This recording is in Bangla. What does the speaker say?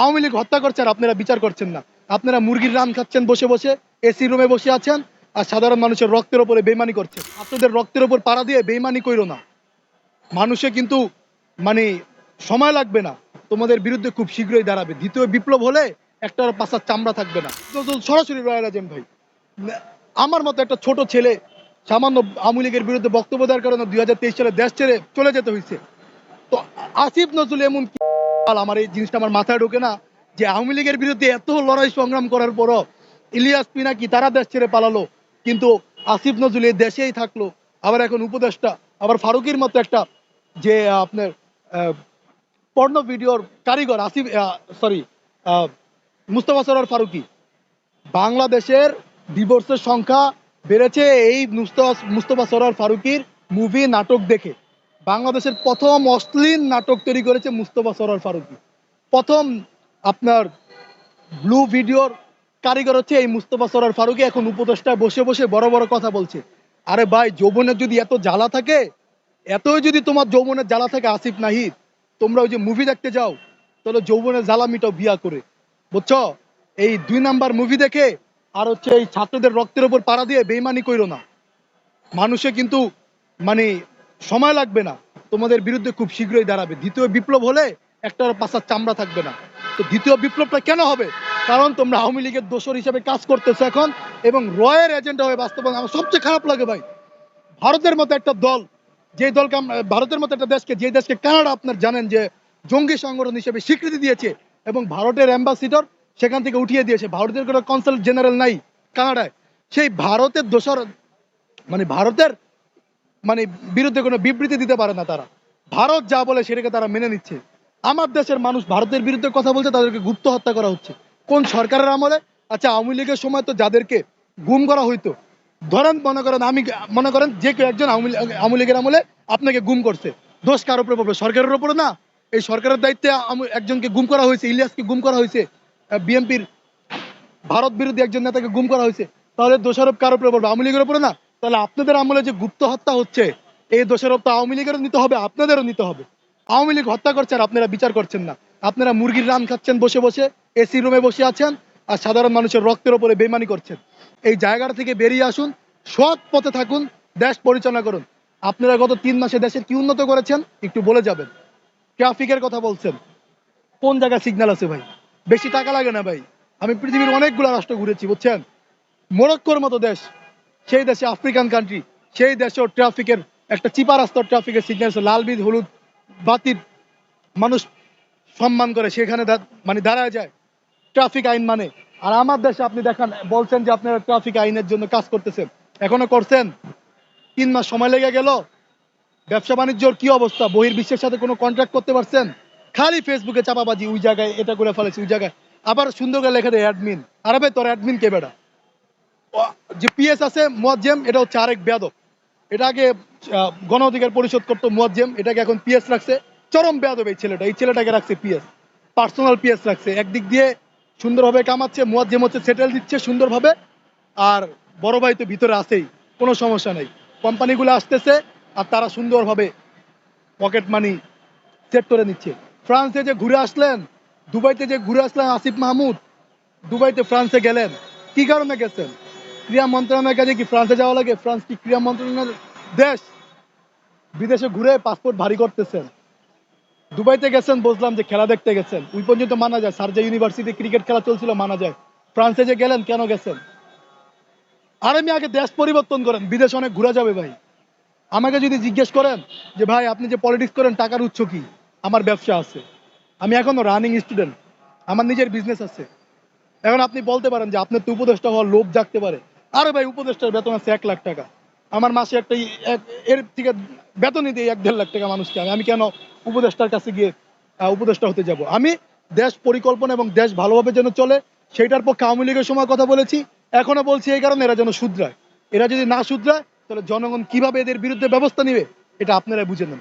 আওয়ামী লীগ হত্যা করছে আর আপনারা বিচার করছেন না। আপনারা মুরগির রান খাচ্ছেন বসে বসে, এসি রুমে বসে আছেন, আর সাধারণ মানুষের রক্তের উপরে বেইমানি করছেন। আপনাদের রক্তের উপর পাড়া দিয়ে বেইমানি কইরো না। মানুষে কিন্তু মানে সময় লাগবে না, তোমাদের বিরুদ্ধে খুব শীঘ্রই দাঁড়াবে। দ্বিতীয় বিপ্লব হলে একটার পাশার চামড়া থাকবে না। সরাসরি রয়্যাল এজেন্ট ভাই, আমার মতো একটা ছোট ছেলে সামান্য আওয়ামী লীগের বিরুদ্ধে বক্তব্য দেওয়ার কারণে 2023 সালে দেশ ছেড়ে চলে যেতে হয়েছে। তো আসিফ নজরুল এমন আমার এই জিনিসটা আমার মাথায় ঢোকে না যে আওয়ামী লীগের বিরুদ্ধে এত লড়াই সংগ্রাম করার পরও ইলিয়াস পিনাকি তারা দেশ ছেড়ে পালালো, কিন্তু আসিফ নজরুল এই দেশেই থাকলো। আবার এখন উপদেষ্টা, আবার ফারুকির মতো একটা যে আপনার পর্ণ ভিডিওর কারিগর আসিফ, সরি, মুস্তফা সরোয়ার ফারুকি। বাংলাদেশের ডিভোর্সের সংখ্যা বেড়েছে এই মুস্তফা সরোয়ার ফারুকির মুভি নাটক দেখে। বাংলাদেশের প্রথম অশ্লীল নাটক তৈরি করেছে মুস্তফা সরোয়ার ফারুকি। প্রথম আপনার ব্লু ভিডিওর কারিগর হচ্ছে এই মুস্তফা সরোয়ার ফারুকি। এখন উপদেষ্টায় বসে বসে বড় বড় কথা বলছে। আরে ভাই, যৌবনের যদি এত জ্বালা থাকে, এতই যদি তোমার যৌবনের জ্বালা থাকে আসিফ নাহিদ, তোমরা ওই যে মুভি দেখতে যাও, তাহলে যৌবনের জ্বালা মিটাও বিয়া করে, বুঝছো? এই 2 নাম্বার মুভি দেখে আর হচ্ছে এই ছাত্রদের রক্তের উপর পাড়া দিয়ে বেইমানি কইরো না। মানুষে কিন্তু মানে সময় লাগবে না, তোমাদের বিরুদ্ধে খুব শীঘ্রই দাঁড়াবে। দ্বিতীয় বিপ্লব হলে একটার পাশার চামড়া থাকবে না। তো দ্বিতীয় বিপ্লবটা কেন হবে? কারণ তোমরা আওয়ামী লীগের দোসর হিসেবে কাজ করতেছো এখন, এবং রয়ের এজেন্ডা হয়ে বাস্তবায়ন। আমার সবচেয়ে খারাপ লাগে ভাই, ভারতের মতো একটা দল, যে দলকে ভারতের মতো একটা দেশকে, যে দেশকে কানাডা আপনার জানেন যে জঙ্গি সংগঠন হিসেবে স্বীকৃতি দিয়েছে, এবং ভারতের অ্যাম্বাসিডর সেখান থেকে উঠিয়ে দিয়েছে। ভারতের কোনো কনসাল জেনারেল নাই কানাডায়। সেই ভারতের দোসর ভারতের বিরুদ্ধে কোনো বিবৃতি দিতে পারে না তারা। ভারত যা বলে সেটাকে তারা মেনে নিচ্ছে। আমার দেশের মানুষ ভারতের বিরুদ্ধে কথা বলছে, তাদেরকে গুপ্ত হত্যা করা হচ্ছে। কোন সরকারের আমলে? আচ্ছা, আওয়ামী লীগের সময় তো যাদেরকে গুম করা হইতো, ধরেন মনে করেন যে কেউ একজন আওয়ামী লীগের আমলে আপনাকে গুম করছে, দোষ কার উপরে পড়বে? সরকারের উপরে না? এই সরকারের দায়িত্বে একজনকে গুম করা হয়েছে, ইলিয়াসকে গুম করা হয়েছে, বিএনপির ভারত বিরোধী একজন নেতাকে গুম করা হয়েছে, তাহলে দোষারোপ কার উপরে পড়বে? আওয়ামী লীগের উপরে না? তাহলে আপনাদের আমলে যে গুপ্ত হত্যা হচ্ছে, এই দোষারোপ তো আওয়ামী লীগেরও নিতে হবে, আপনাদেরও নিতে হবে। আওয়ামী লীগ হত্যা করছে আর আপনারা বিচার করছেন না। আপনারা মুরগির রান খাচ্ছেন বসে বসে, এসি রুমে বসে আছেন, আর সাধারণ মানুষের রক্তের উপরে বেইমানি করছেন। এই জায়গাটা থেকে বেরিয়ে আসুন, সৎ পথে থাকুন, দেশ পরিচালনা করুন। আপনারা গত 3 মাসে দেশের কি উন্নত করেছেন একটু বলে যাবেন। ট্রাফিকের কথা বলছেন, কোন জায়গায় সিগন্যাল আছে ভাই? বেশি টাকা লাগে না ভাই। আমি পৃথিবীর অনেকগুলো রাষ্ট্র ঘুরেছি, বুঝছেন? মরক্কোর মতো দেশ, সেই দেশে আফ্রিকান কান্ট্রি, সেই দেশেও ট্রাফিকের একটা চিপা রাস্তার ট্রাফিকের সিগন্যাল, লাল বিদ হলুদ বাতির মানুষ সম্মান করে, সেখানে দাঁড়ায় যায় ট্রাফিক আইন মানে। আর আমার দেশে আপনি দেখান, বলছেন যে আপনারা ট্রাফিক আইনের জন্য কাজ করতেছেন, এখনো করছেন? 3 মাস সময় লেগে গেল। ব্যবসা বাণিজ্যর কি অবস্থা? বহির্বিশ্বের সাথে কোনো কন্ট্রাক্ট করতে পারছেন? খালি ফেসবুকে চাপাবাজি, ওই জায়গায় এটা করে ফেলেছি, ওই জায়গায় আবার সুন্দর করে লেখা দেয় অ্যাডমিন। আরে ভাই, তোর অ্যাডমিন কে বেটা? যে পিএস আছে মুয়াজ্জেম, এটা হচ্ছে আরেক বেয়াদব। এটা আগে গণ অধিকার পরিষদ করতো মুয়াজ্জেম, এটাকে এখন পিএস রাখছে। চরম বেয়াদব এই ছেলেটা, এই ছেলেটাকে রাখছে পিএস, পার্সোনাল পিএস রাখছে। একদিক দিয়ে সুন্দরভাবে কামাচ্ছে, মুয়াজ্জেম হচ্ছে সেটেল দিচ্ছে সুন্দরভাবে, আর বড় ভাই তো ভিতরে আছেই, কোনো সমস্যা নেই। কোম্পানিগুলো আসতেছে আর তারা সুন্দরভাবে পকেট মানি সেট করে নিচ্ছে। ফ্রান্সে যে ঘুরে আসলেন, দুবাইতে যে ঘুরে আসলেন আসিফ মাহমুদ, দুবাইতে ফ্রান্সে গেলেন কি কারণে গেছেন? ক্রীড়া মন্ত্রণালয়ের কাছে কি ফ্রান্সে যাওয়া লাগে? ফ্রান্স কি ক্রীড়া মন্ত্রণালয়ের দেশ? বিদেশে ঘুরে পাসপোর্ট ভারী করতেছেন। দুবাইতে গেছেন, বুঝলাম যে খেলা দেখতে গেছেন, ওই পর্যন্ত মানা যায়। সার্জা ইউনিভার্সিটি ক্রিকেট খেলা চলছিল, মানা যায়। ফ্রান্সে যে গেলেন, কেন গেছেন? আর আমি আগে দেশ পরিবর্তন করেন, বিদেশ অনেক ঘুরা যাবে ভাই। আমাকে যদি জিজ্ঞেস করেন যে ভাই আপনি যে পলিটিক্স করেন টাকার উৎস কি, আমার ব্যবসা আছে, আমি এখনো রানিং স্টুডেন্ট, আমার নিজের বিজনেস আছে। এখন আপনি বলতে পারেন যে আপনার তো উপদেষ্টা হওয়ার লোভ জাগতে পারে। আরে ভাই, উপদেষ্টার বেতন আছে 1 লাখ টাকা, আমার মাসে একটা এর থেকে বেতনই দিই 1-1.5 লাখ টাকা মানুষকে। আমি কেন উপদেষ্টার কাছে গিয়ে উপদেষ্টা হতে যাব? আমি দেশ পরিকল্পনা এবং দেশ ভালোভাবে যেন চলে সেইটার পক্ষে আওয়ামী লীগের সময় কথা বলেছি, এখনো বলছি। এই কারণে এরা যেন শুধরায়। এরা যদি না শুধরায়, তাহলে জনগণ কিভাবে এদের বিরুদ্ধে ব্যবস্থা নিবে, এটা আপনারাই বুঝে নেন।